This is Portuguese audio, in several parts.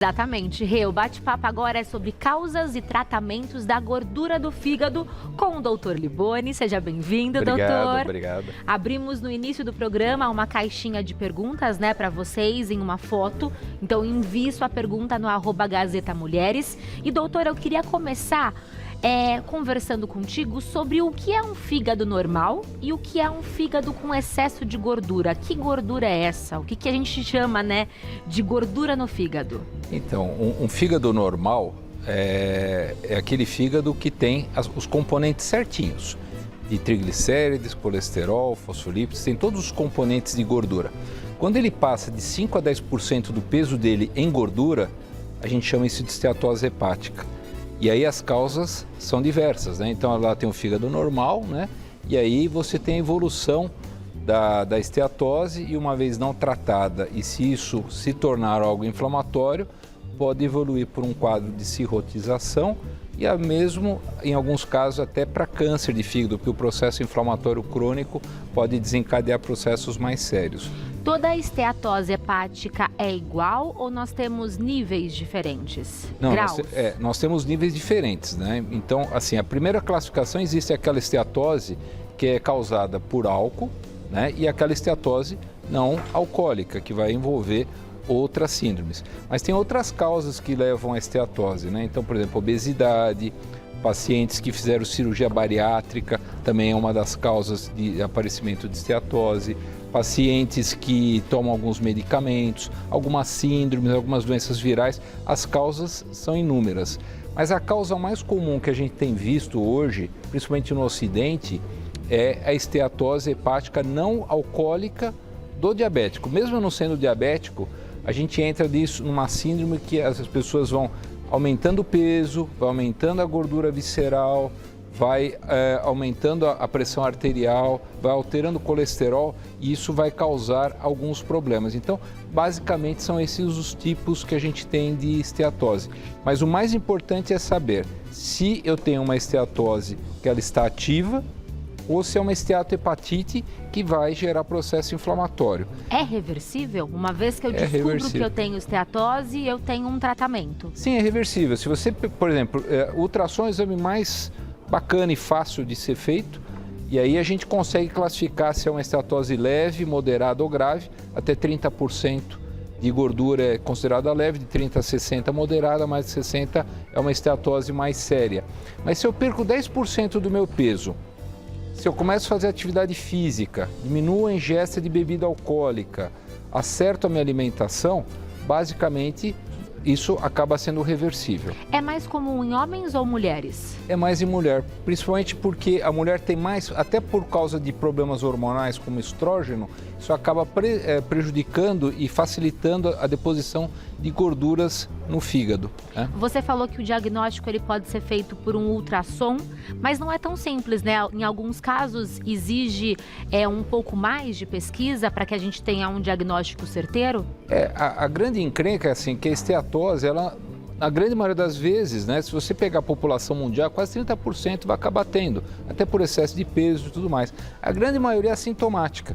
Exatamente, Rê. O bate-papo agora é sobre causas e tratamentos da gordura do fígado com o Dr. Liboni. Seja bem-vindo, doutor. Obrigado. Abrimos no início do programa uma caixinha de perguntas, né, para vocês em uma foto. Então envie sua pergunta no @Gazeta Mulheres. E doutor, eu queria começar conversando contigo sobre o que é um fígado normal e o que é um fígado com excesso de gordura. Que gordura é essa? O que a gente chama, né, de gordura no fígado? Então, um fígado normal é aquele fígado que tem os componentes certinhos. De triglicérides, colesterol, fosfolípidos, tem todos os componentes de gordura. Quando ele passa de 5 a 10% do peso dele em gordura, a gente chama isso de esteatose hepática. E aí as causas são diversas, né? Então lá tem o fígado normal, né? E aí você tem a evolução da esteatose e uma vez não tratada, e se isso se tornar algo inflamatório, pode evoluir por um quadro de cirrotização e mesmo, em alguns casos, até para câncer de fígado, porque o processo inflamatório crônico pode desencadear processos mais sérios. Toda a esteatose hepática é igual ou nós temos níveis diferentes? Não, graus? nós temos níveis diferentes, né? Então, assim, a primeira classificação existe aquela esteatose que é causada por álcool, né? E aquela esteatose não alcoólica, que vai envolver outras síndromes. Mas tem outras causas que levam à esteatose, né? Então, por exemplo, obesidade, pacientes que fizeram cirurgia bariátrica também é uma das causas de aparecimento de esteatose. Pacientes que tomam alguns medicamentos, algumas síndromes, algumas doenças virais, as causas são inúmeras. Mas a causa mais comum que a gente tem visto hoje, principalmente no Ocidente, é a esteatose hepática não alcoólica do diabético. Mesmo não sendo diabético, a gente entra nisso numa síndrome que as pessoas vão aumentando o peso, vai aumentando a gordura visceral, vai aumentando a pressão arterial, vai alterando o colesterol e isso vai causar alguns problemas. Então, basicamente são esses os tipos que a gente tem de esteatose. Mas o mais importante é saber se eu tenho uma esteatose que ela está ativa ou se é uma esteatohepatite que vai gerar processo inflamatório. É reversível? Uma vez que eu descubro que eu tenho esteatose, eu tenho um tratamento? Sim, é reversível. Se você, por exemplo, o ultrassom é o exame mais bacana e fácil de ser feito, e aí a gente consegue classificar se é uma esteatose leve, moderada ou grave. Até 30% de gordura é considerada leve, de 30 a 60 moderada, mais de 60 é uma esteatose mais séria. Mas se eu perco 10% do meu peso, se eu começo a fazer atividade física, diminuo a ingesta de bebida alcoólica, acerto a minha alimentação, basicamente isso acaba sendo reversível. É mais comum em homens ou mulheres? É mais em mulher, principalmente porque a mulher tem mais, até por causa de problemas hormonais como estrógeno, isso acaba prejudicando e facilitando a deposição de gorduras no fígado, né? Você falou que o diagnóstico ele pode ser feito por um ultrassom, mas não é tão simples, né? Em alguns casos exige um pouco mais de pesquisa para que a gente tenha um diagnóstico certeiro? A grande encrenca é assim, que a esteatose, ela, na grande maioria das vezes, né, se você pegar a população mundial, quase 30% vai acabar tendo, até por excesso de peso e tudo mais. A grande maioria é assintomática.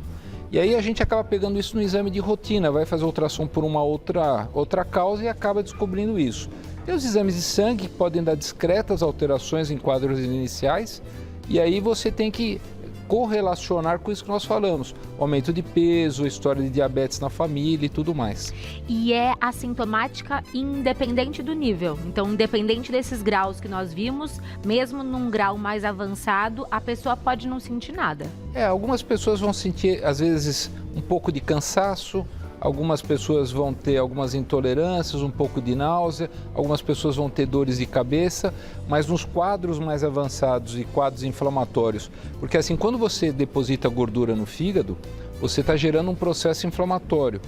E aí a gente acaba pegando isso no exame de rotina, vai fazer ultrassom por uma outra causa e acaba descobrindo isso. Tem os exames de sangue que podem dar discretas alterações em quadros iniciais, e aí você tem que correlacionar com isso que nós falamos, aumento de peso, história de diabetes na família e tudo mais. E é assintomática independente do nível, então independente desses graus que nós vimos, mesmo num grau mais avançado, a pessoa pode não sentir nada. Algumas pessoas vão sentir às vezes um pouco de cansaço, algumas pessoas vão ter algumas intolerâncias, um pouco de náusea, algumas pessoas vão ter dores de cabeça, mas nos quadros mais avançados e quadros inflamatórios, porque assim, quando você deposita gordura no fígado, você está gerando um processo inflamatório.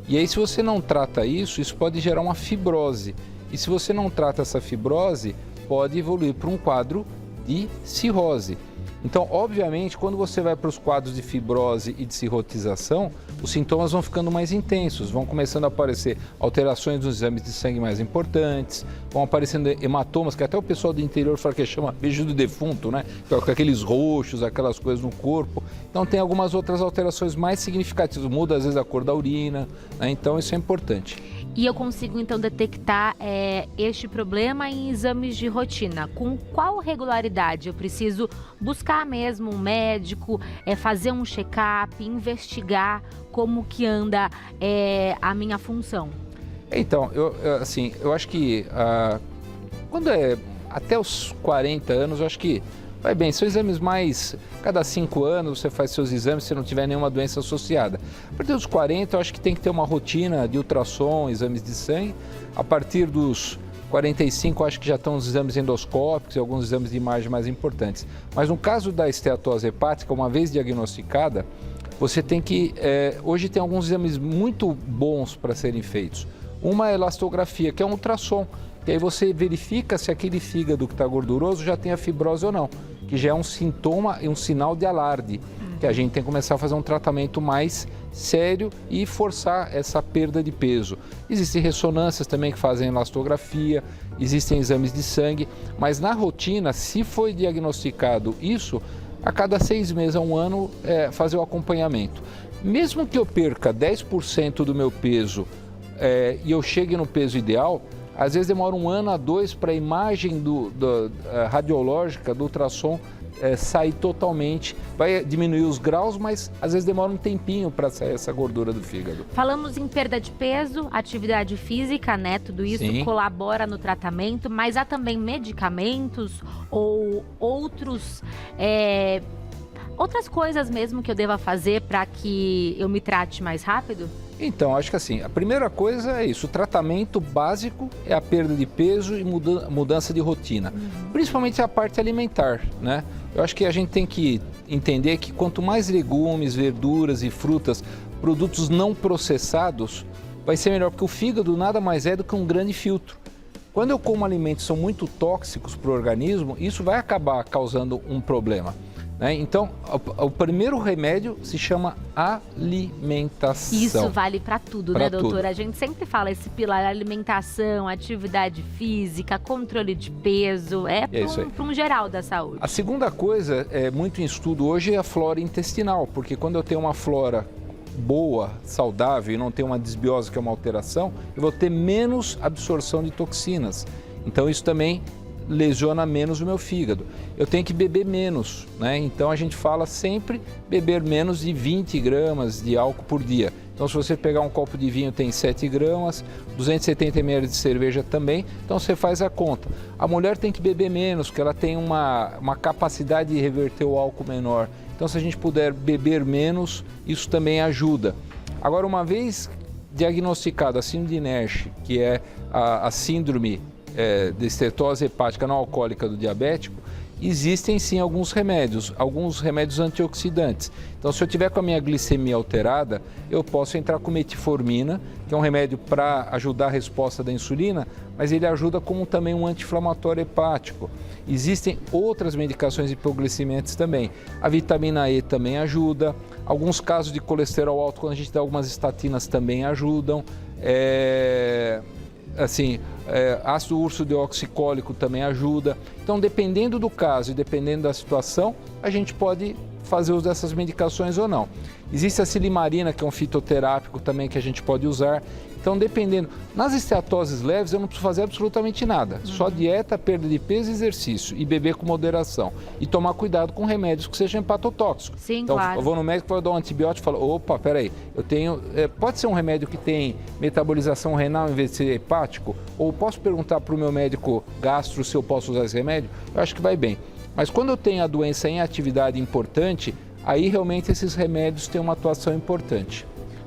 E aí, se você não trata isso, isso pode gerar uma fibrose. E se você não trata essa fibrose, pode evoluir para um quadro de cirrose. Então, obviamente, quando você vai para os quadros de fibrose e de cirrotização, os sintomas vão ficando mais intensos, vão começando a aparecer alterações nos exames de sangue mais importantes, vão aparecendo hematomas, que até o pessoal do interior fala que chama beijo do defunto, né? Com aqueles roxos, aquelas coisas no corpo. Então, tem algumas outras alterações mais significativas, muda às vezes a cor da urina, né? Então isso é importante. E eu consigo, então, detectar este problema em exames de rotina. Com qual regularidade? Eu preciso buscar mesmo um médico, fazer um check-up, investigar como que anda a minha função? Então, eu acho que quando é até os 40 anos, eu acho que vai bem. São exames mais... Cada 5 anos você faz seus exames se não tiver nenhuma doença associada. A partir dos 40, eu acho que tem que ter uma rotina de ultrassom, exames de sangue. A partir dos 45, eu acho que já estão os exames endoscópicos e alguns exames de imagem mais importantes. Mas no caso da esteatose hepática, uma vez diagnosticada, você tem que... hoje tem alguns exames muito bons para serem feitos. Uma é a elastografia, que é um ultrassom. E aí você verifica se aquele fígado que está gorduroso já tem a fibrose ou não, que já é um sintoma e um sinal de alarde, que a gente tem que começar a fazer um tratamento mais sério e forçar essa perda de peso. Existem ressonâncias também que fazem elastografia, existem exames de sangue, mas na rotina, se foi diagnosticado isso, a cada 6 meses a 1 ano, fazer o acompanhamento. Mesmo que eu perca 10% do meu peso e eu chegue no peso ideal, às vezes demora 1 ano a 2 para a imagem radiológica do ultrassom sair totalmente. Vai diminuir os graus, mas às vezes demora um tempinho para sair essa gordura do fígado. Falamos em perda de peso, atividade física, né? Tudo isso Sim. colabora no tratamento, mas há também medicamentos ou outras coisas mesmo que eu deva fazer para que eu me trate mais rápido? Então, acho que assim, a primeira coisa é isso, o tratamento básico é a perda de peso e mudança de rotina, principalmente a parte alimentar, né? Eu acho que a gente tem que entender que quanto mais legumes, verduras e frutas, produtos não processados, vai ser melhor, porque o fígado nada mais é do que um grande filtro. Quando eu como alimentos que são muito tóxicos para o organismo, isso vai acabar causando um problema. Então, o primeiro remédio se chama alimentação. Isso vale para tudo, pra né, doutora? tudo. A gente sempre fala esse pilar: alimentação, atividade física, controle de peso, para um geral da saúde. A segunda coisa, muito em estudo hoje, é a flora intestinal, porque quando eu tenho uma flora boa, saudável e não tenho uma desbiose, que é uma alteração, eu vou ter menos absorção de toxinas. Então, isso também lesiona menos o meu fígado. Eu tenho que beber menos, né? Então a gente fala sempre beber menos de 20 gramas de álcool por dia. Então se você pegar um copo de vinho tem 7 gramas, 270 ml de cerveja também, então você faz a conta. A mulher tem que beber menos, porque ela tem uma capacidade de reverter o álcool menor. Então se a gente puder beber menos, isso também ajuda. Agora, uma vez diagnosticado a síndrome de Nash, que é a síndrome de esteatose hepática não alcoólica do diabético, existem sim alguns remédios antioxidantes. Então, se eu tiver com a minha glicemia alterada, eu posso entrar com metformina, que é um remédio para ajudar a resposta da insulina, mas ele ajuda como também um anti-inflamatório hepático. Existem outras medicações hipoglicemiantes também. A vitamina E também ajuda. Alguns casos de colesterol alto, quando a gente dá algumas estatinas, também ajudam. Ácido ursodeoxicólico também ajuda. Então, dependendo do caso e dependendo da situação, a gente pode fazer uso dessas medicações ou não. Existe a silimarina, que é um fitoterápico também que a gente pode usar. Então, dependendo. Nas esteatoses leves, eu não preciso fazer absolutamente nada. Só dieta, perda de peso e exercício. E beber com moderação. E tomar cuidado com remédios que sejam hepatotóxicos. Sim, então, claro. eu vou no médico, vou dar um antibiótico e falo: opa, peraí, eu tenho... pode ser um remédio que tem metabolização renal em vez de ser hepático? Ou posso perguntar para o meu médico gastro se eu posso usar esse remédio? Eu acho que vai bem. Mas quando eu tenho a doença em atividade importante, aí realmente esses remédios têm uma atuação importante.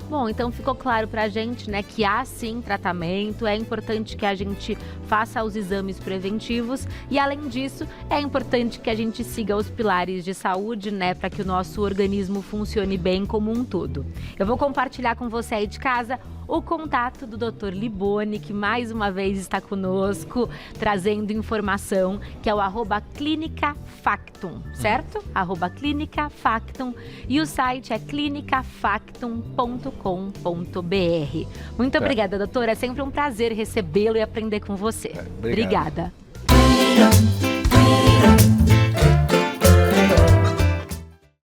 Bom, então ficou claro pra gente, né, que há sim tratamento, é importante que a gente faça os exames preventivos e, além disso, é importante que a gente siga os pilares de saúde, né, para que o nosso organismo funcione bem como um todo. Eu vou compartilhar com você aí de casa o contato do Dr. Liboni, que mais uma vez está conosco, trazendo informação, que é o @clinicafactum, certo? @clinicafactum, e o site é clinicafactum.com.br. Muito obrigada, doutora. É sempre um prazer recebê-lo e aprender com você. Obrigado. Obrigada.